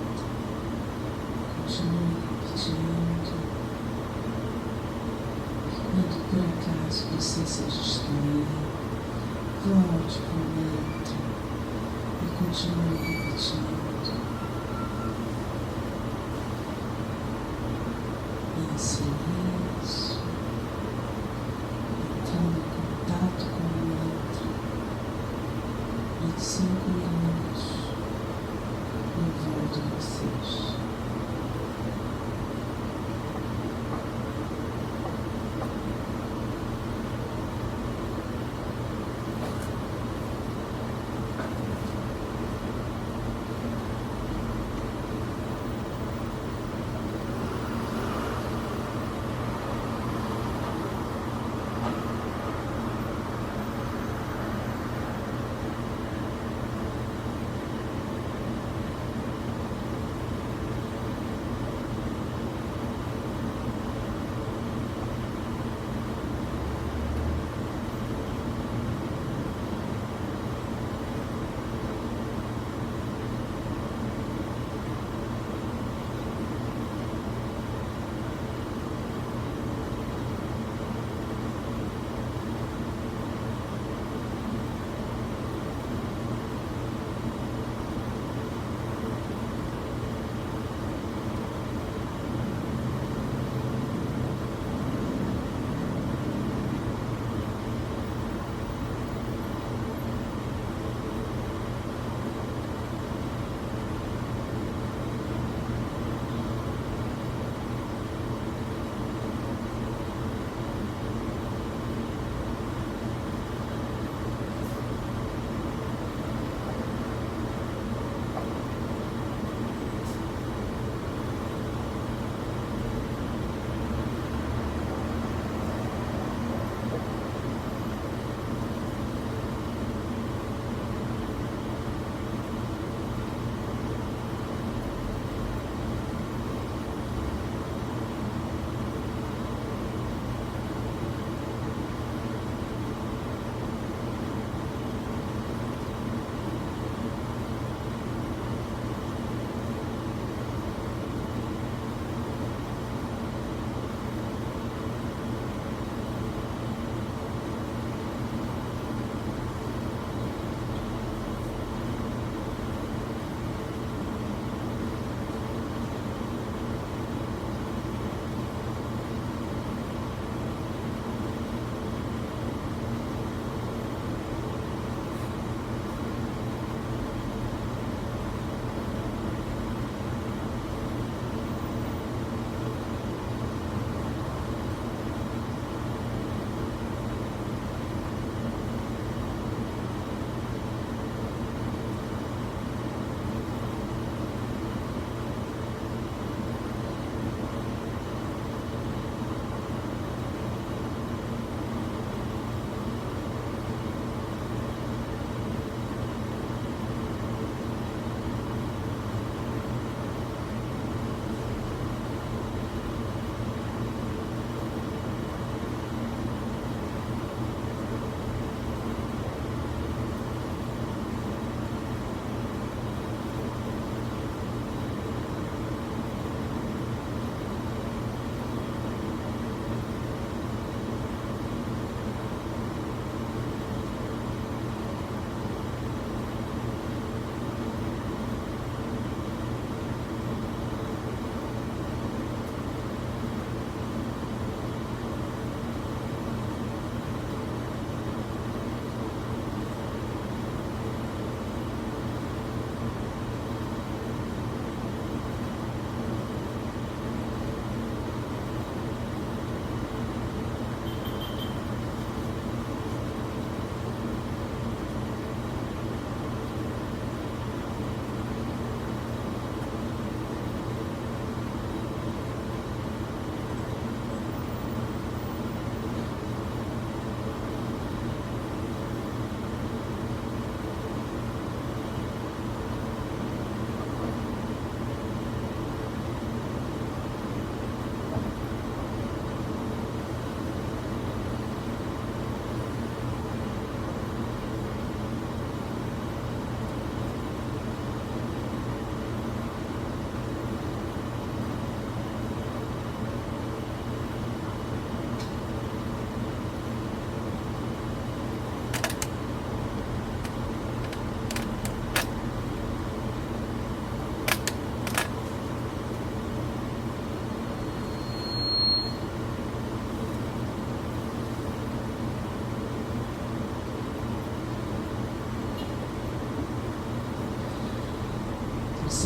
Continue repetindo. Quando por acaso você se distrair, volte para o mantra e continue repetindo. Em silêncio, entrando em contato com o mantra. Em 5 minutos, eu volto a vocês.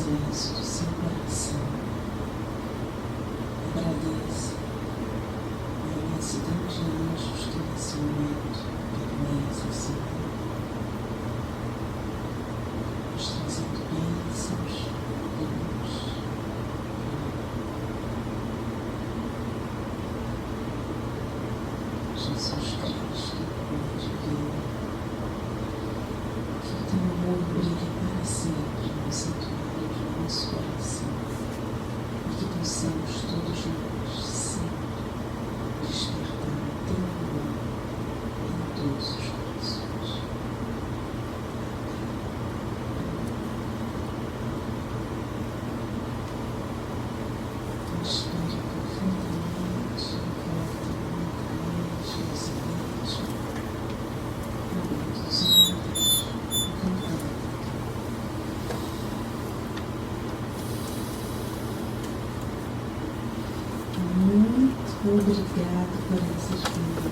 silêncio do seu coração. Agradeça a imensidão de anjos que nesse momento permanecem ao seu redor, nos trazendo bênçãos, luz. Jesus Cristo, Mãe Divina, que o teu amor brilhe para sempre no santuário do nosso coração e que possamos todos nós sempre despertar o teu amor em todos os corações. Inspire profundamente, volta lentamente nesse ambiente, abrindo os olhos, voltando. Muito obrigado por essa experiência.